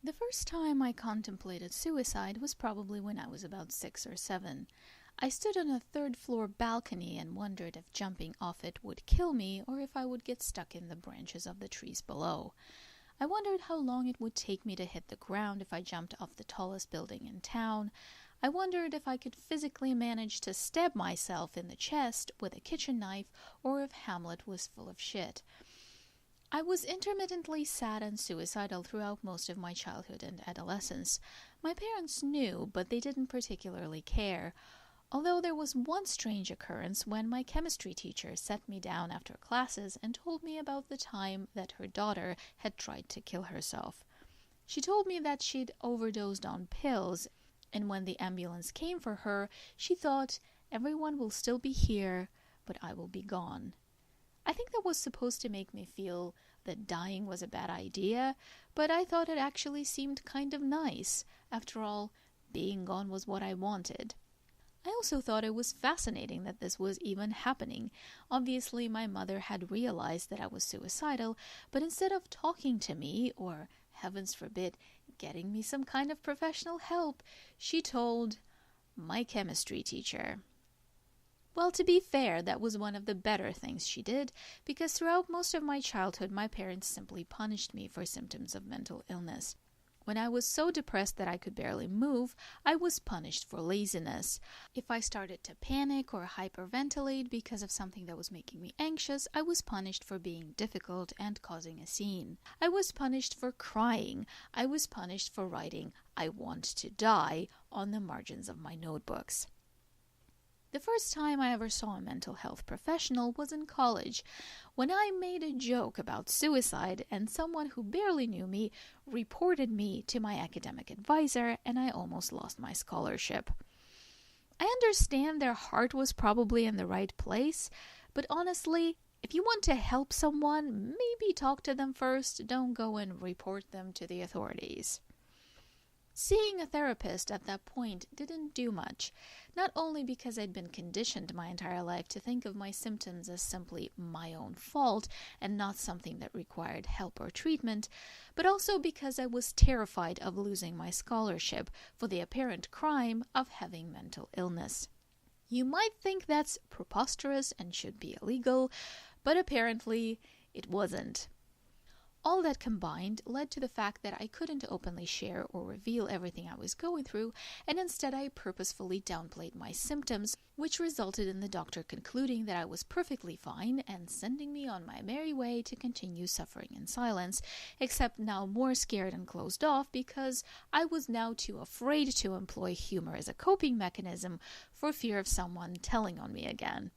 The first time I contemplated suicide was probably when I was about 6 or 7. I stood on a third-floor balcony and wondered if jumping off it would kill me or if I would get stuck in the branches of the trees below. I wondered how long it would take me to hit the ground if I jumped off the tallest building in town. I wondered if I could physically manage to stab myself in the chest with a kitchen knife or if Hamlet was full of shit. I was intermittently sad and suicidal throughout most of my childhood and adolescence. My parents knew, but they didn't particularly care. Although there was one strange occurrence when my chemistry teacher set me down after classes and told me about the time that her daughter had tried to kill herself. She told me that she'd overdosed on pills, and when the ambulance came for her, she thought, "Everyone will still be here, but I will be gone." I think that was supposed to make me feel that dying was a bad idea, but I thought it actually seemed kind of nice. After all, being gone was what I wanted. I also thought it was fascinating that this was even happening. Obviously, my mother had realized that I was suicidal, but instead of talking to me, or, heavens forbid, getting me some kind of professional help, she told my chemistry teacher. Well, to be fair, that was one of the better things she did, because throughout most of my childhood, my parents simply punished me for symptoms of mental illness. When I was so depressed that I could barely move, I was punished for laziness. If I started to panic or hyperventilate because of something that was making me anxious, I was punished for being difficult and causing a scene. I was punished for crying. I was punished for writing "I want to die" on the margins of my notebooks. The first time I ever saw a mental health professional was in college, when I made a joke about suicide and someone who barely knew me reported me to my academic advisor and I almost lost my scholarship. I understand their heart was probably in the right place, but honestly, if you want to help someone, maybe talk to them first. Don't go and report them to the authorities. Seeing a therapist at that point didn't do much, not only because I'd been conditioned my entire life to think of my symptoms as simply my own fault and not something that required help or treatment, but also because I was terrified of losing my scholarship for the apparent crime of having mental illness. You might think that's preposterous and should be illegal, but apparently it wasn't. All that combined led to the fact that I couldn't openly share or reveal everything I was going through, and instead I purposefully downplayed my symptoms, which resulted in the doctor concluding that I was perfectly fine and sending me on my merry way to continue suffering in silence, except now more scared and closed off because I was now too afraid to employ humor as a coping mechanism for fear of someone telling on me again.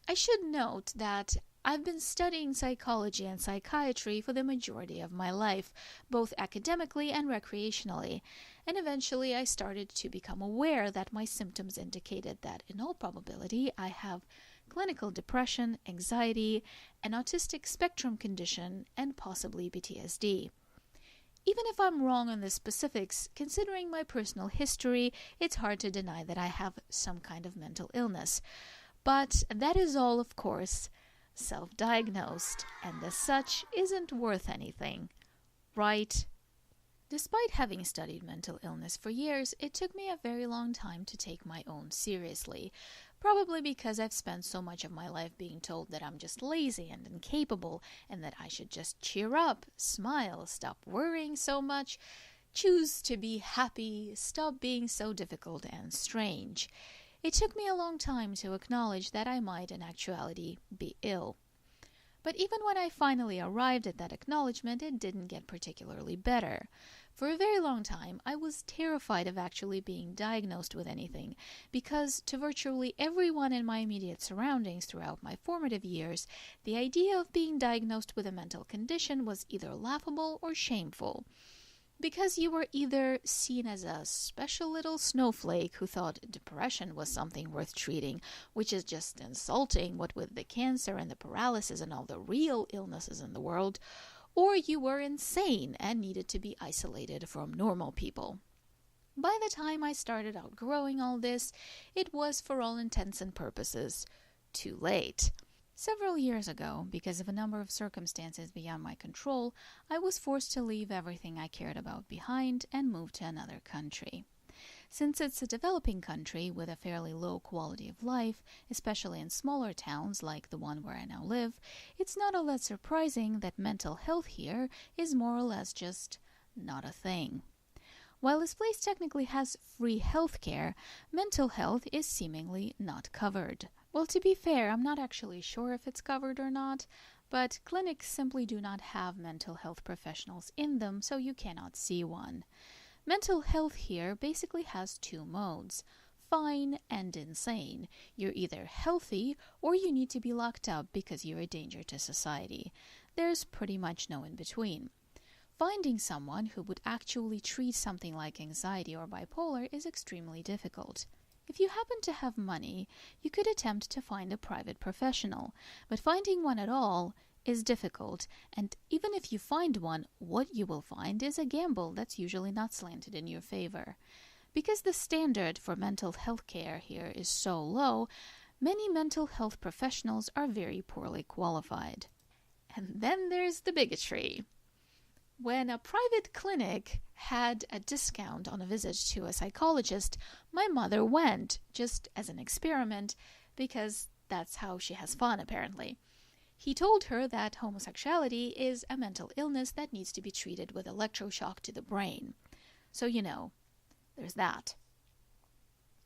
I should note that I've been studying psychology and psychiatry for the majority of my life, both academically and recreationally, and eventually I started to become aware that my symptoms indicated that, in all probability, I have clinical depression, anxiety, an autistic spectrum condition, and possibly PTSD. Even if I'm wrong on the specifics, considering my personal history, it's hard to deny that I have some kind of mental illness. But that is all, of course, self-diagnosed, and as such isn't worth anything, right? Despite having studied mental illness for years, it took me a very long time to take my own seriously, probably because I've spent so much of my life being told that I'm just lazy and incapable, and that I should just cheer up, smile, stop worrying so much, choose to be happy, stop being so difficult and strange. It took me a long time to acknowledge that I might in actuality be ill. But even when I finally arrived at that acknowledgement, it didn't get particularly better. For a very long time, I was terrified of actually being diagnosed with anything, because to virtually everyone in my immediate surroundings throughout my formative years, the idea of being diagnosed with a mental condition was either laughable or shameful. Because you were either seen as a special little snowflake who thought depression was something worth treating, which is just insulting, what with the cancer and the paralysis and all the real illnesses in the world, or you were insane and needed to be isolated from normal people. By the time I started outgrowing all this, it was, for all intents and purposes, too late. Several years ago, because of a number of circumstances beyond my control, I was forced to leave everything I cared about behind and move to another country. Since it's a developing country with a fairly low quality of life, especially in smaller towns like the one where I now live, it's not all that surprising that mental health here is more or less just not a thing. While this place technically has free healthcare, mental health is seemingly not covered. Well, to be fair, I'm not actually sure if it's covered or not, but clinics simply do not have mental health professionals in them, so you cannot see one. Mental health here basically has two modes, fine and insane. You're either healthy or you need to be locked up because you're a danger to society. There's pretty much no in between. Finding someone who would actually treat something like anxiety or bipolar is extremely difficult. If you happen to have money, you could attempt to find a private professional, but finding one at all is difficult, and even if you find one, what you will find is a gamble that's usually not slanted in your favor. Because the standard for mental health care here is so low, many mental health professionals are very poorly qualified. And then there's the bigotry. When a private clinic had a discount on a visit to a psychologist, my mother went, just as an experiment, because that's how she has fun, apparently. He told her that homosexuality is a mental illness that needs to be treated with electroshock to the brain. So, there's that.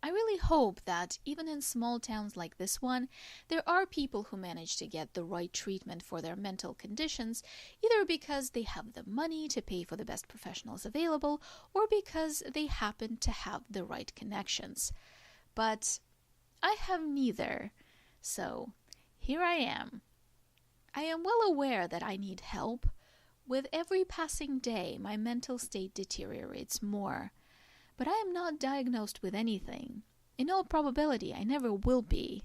I really hope that even in small towns like this one, there are people who manage to get the right treatment for their mental conditions, either because they have the money to pay for the best professionals available, or because they happen to have the right connections. But I have neither, so here I am. I am well aware that I need help. With every passing day, my mental state deteriorates more. But I am not diagnosed with anything. In all probability, I never will be.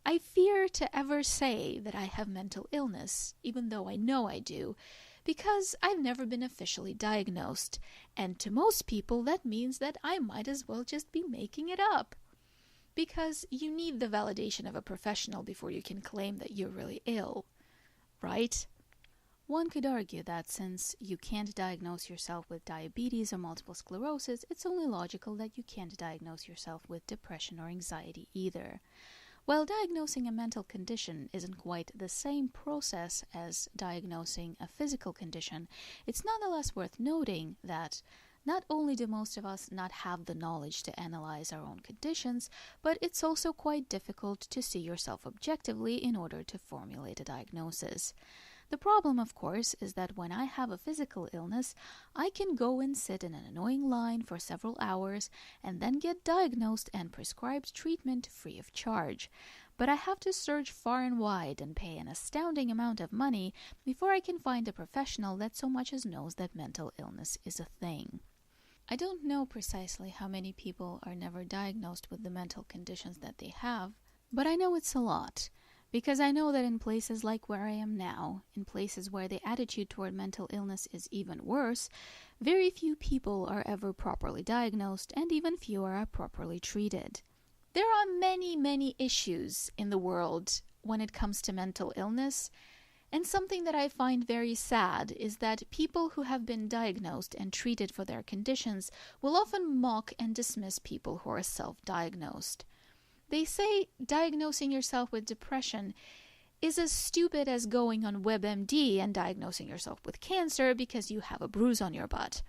I fear to ever say that I have mental illness, even though I know I do, because I've never been officially diagnosed, and to most people that means that I might as well just be making it up. Because you need the validation of a professional before you can claim that you're really ill, right? One could argue that since you can't diagnose yourself with diabetes or multiple sclerosis, it's only logical that you can't diagnose yourself with depression or anxiety either. While diagnosing a mental condition isn't quite the same process as diagnosing a physical condition, it's nonetheless worth noting that not only do most of us not have the knowledge to analyze our own conditions, but it's also quite difficult to see yourself objectively in order to formulate a diagnosis. The problem, of course, is that when I have a physical illness, I can go and sit in an annoying line for several hours and then get diagnosed and prescribed treatment free of charge. But I have to search far and wide and pay an astounding amount of money before I can find a professional that so much as knows that mental illness is a thing. I don't know precisely how many people are never diagnosed with the mental conditions that they have, but I know it's a lot. Because I know that in places like where I am now, in places where the attitude toward mental illness is even worse, very few people are ever properly diagnosed and even fewer are properly treated. There are many, many issues in the world when it comes to mental illness, and something that I find very sad is that people who have been diagnosed and treated for their conditions will often mock and dismiss people who are self-diagnosed. They say diagnosing yourself with depression is as stupid as going on WebMD and diagnosing yourself with cancer because you have a bruise on your butt.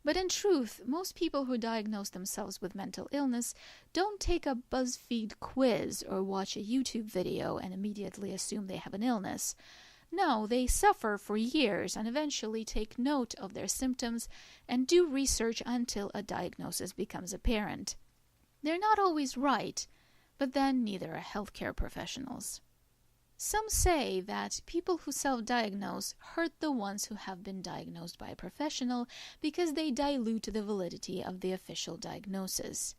But in truth, most people who diagnose themselves with mental illness don't take a BuzzFeed quiz or watch a YouTube video and immediately assume they have an illness. No, they suffer for years and eventually take note of their symptoms and do research until a diagnosis becomes apparent. They're not always right, but then neither are healthcare professionals. Some say that people who self-diagnose hurt the ones who have been diagnosed by a professional because they dilute the validity of the official diagnosis.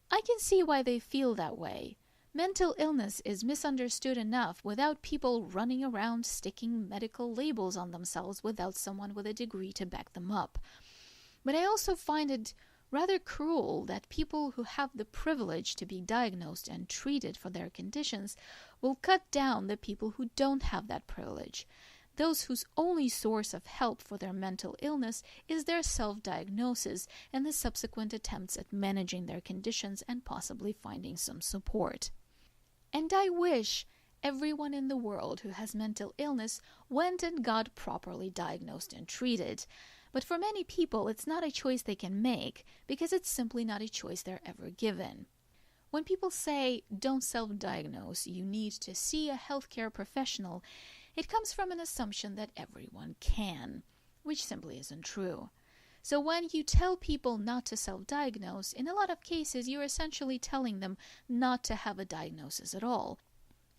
I can see why they feel that way. Mental illness is misunderstood enough without people running around sticking medical labels on themselves without someone with a degree to back them up. But I also find it Rather cruel that people who have the privilege to be diagnosed and treated for their conditions will cut down the people who don't have that privilege, those whose only source of help for their mental illness is their self-diagnosis and the subsequent attempts at managing their conditions and possibly finding some support. And I wish everyone in the world who has mental illness went and got properly diagnosed and treated. But for many people, it's not a choice they can make because it's simply not a choice they're ever given. When people say, don't self-diagnose, you need to see a healthcare professional, it comes from an assumption that everyone can, which simply isn't true. So when you tell people not to self-diagnose, in a lot of cases, you're essentially telling them not to have a diagnosis at all.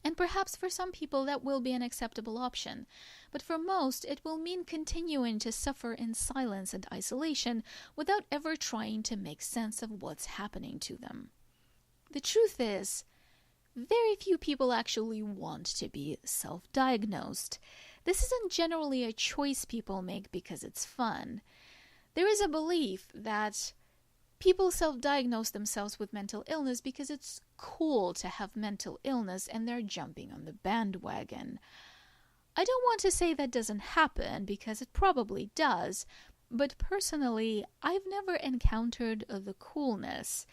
And perhaps for some people that will be an acceptable option, but for most it will mean continuing to suffer in silence and isolation without ever trying to make sense of what's happening to them. The truth is, very few people actually want to be self-diagnosed. This isn't generally a choice people make because it's fun. There is a belief that people self-diagnose themselves with mental illness because it's cool to have mental illness and they're jumping on the bandwagon. I don't want to say that doesn't happen because it probably does, but personally, I've never encountered the coolness.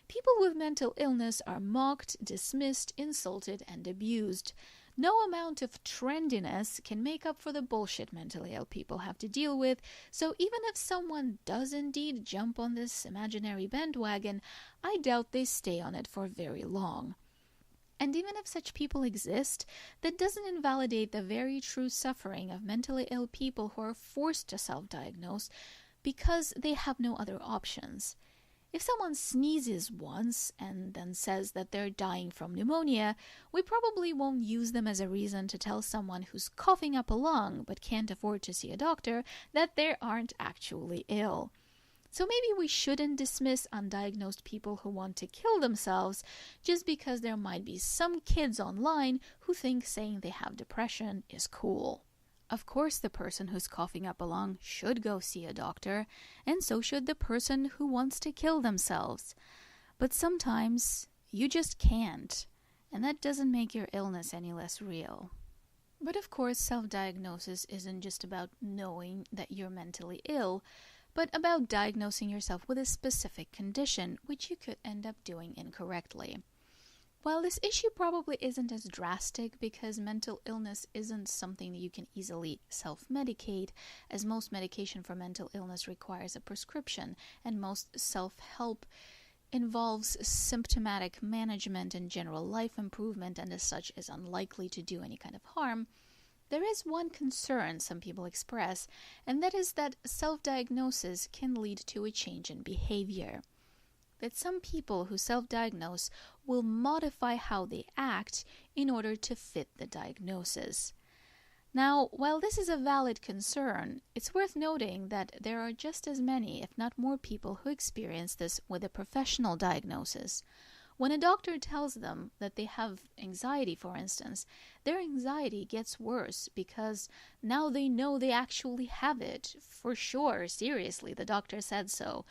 People with mental illness are mocked, dismissed, insulted, and abused. No amount of trendiness can make up for the bullshit mentally ill people have to deal with, so even if someone does indeed jump on this imaginary bandwagon, I doubt they stay on it for very long. And even if such people exist, that doesn't invalidate the very true suffering of mentally ill people who are forced to self-diagnose because they have no other options. If someone sneezes once and then says that they're dying from pneumonia, we probably won't use them as a reason to tell someone who's coughing up a lung but can't afford to see a doctor that they aren't actually ill. So maybe we shouldn't dismiss undiagnosed people who want to kill themselves just because there might be some kids online who think saying they have depression is cool. Of course, the person who's coughing up a lung should go see a doctor, and so should the person who wants to kill themselves. But sometimes you just can't, and that doesn't make your illness any less real. But of course, self-diagnosis isn't just about knowing that you're mentally ill, but about diagnosing yourself with a specific condition, which you could end up doing incorrectly. While this issue probably isn't as drastic because mental illness isn't something that you can easily self-medicate, as most medication for mental illness requires a prescription, and most self-help involves symptomatic management and general life improvement, and as such is unlikely to do any kind of harm, there is one concern some people express, and that is that self-diagnosis can lead to a change in behavior. That some people who self-diagnose will modify how they act in order to fit the diagnosis. Now, while this is a valid concern, it's worth noting that there are just as many, if not more people who experience this with a professional diagnosis. When a doctor tells them that they have anxiety, for instance, their anxiety gets worse because now they know they actually have it. For sure, seriously, the doctor said so.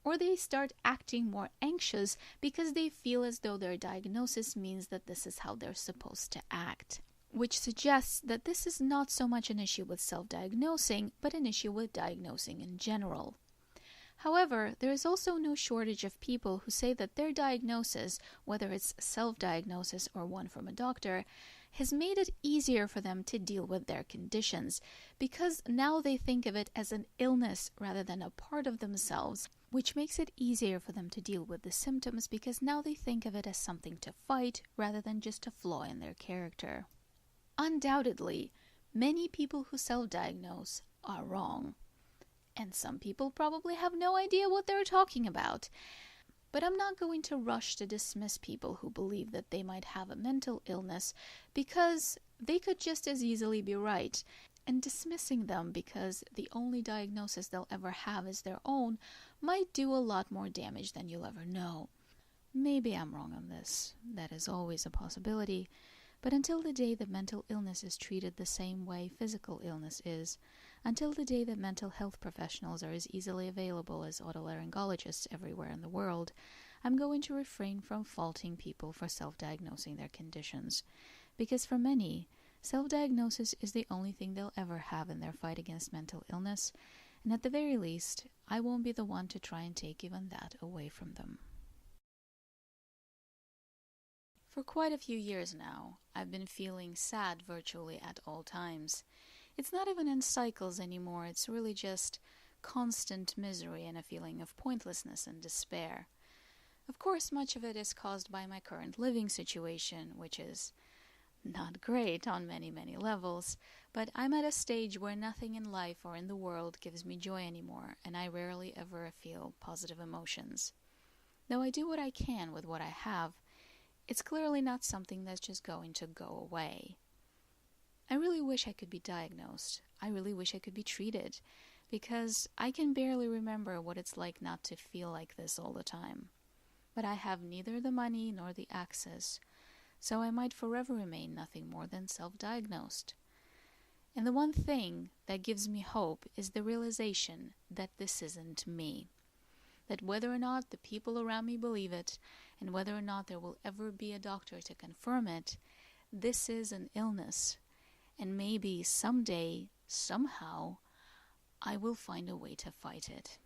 Or they start acting more anxious because they feel as though their diagnosis means that this is how they're supposed to act. Which suggests that this is not so much an issue with self-diagnosing, but an issue with diagnosing in general. However, there is also no shortage of people who say that their diagnosis, whether it's self-diagnosis or one from a doctor, has made it easier for them to deal with their conditions, because now they think of it as an illness rather than a part of themselves, which makes it easier for them to deal with the symptoms because now they think of it as something to fight rather than just a flaw in their character. Undoubtedly, many people who self-diagnose are wrong. And some people probably have no idea what they're talking about. But I'm not going to rush to dismiss people who believe that they might have a mental illness because they could just as easily be right. And dismissing them because the only diagnosis they'll ever have is their own might do a lot more damage than you'll ever know. Maybe I'm wrong on this. That is always a possibility. But until the day that mental illness is treated the same way physical illness is, until the day that mental health professionals are as easily available as otolaryngologists everywhere in the world, I'm going to refrain from faulting people for self-diagnosing their conditions. Because for many, self-diagnosis is the only thing they'll ever have in their fight against mental illness, and at the very least, I won't be the one to try and take even that away from them. For quite a few years now, I've been feeling sad virtually at all times. It's not even in cycles anymore, it's really just constant misery and a feeling of pointlessness and despair. Of course, much of it is caused by my current living situation, which is not great on many, many levels, but I'm at a stage where nothing in life or in the world gives me joy anymore, and I rarely ever feel positive emotions. Though I do what I can with what I have, it's clearly not something that's just going to go away. I really wish I could be diagnosed. I really wish I could be treated, because I can barely remember what it's like not to feel like this all the time. But I have neither the money nor the access, so I might forever remain nothing more than self-diagnosed. And the one thing that gives me hope is the realization that this isn't me. That whether or not the people around me believe it, and whether or not there will ever be a doctor to confirm it, this is an illness. And maybe someday, somehow, I will find a way to fight it.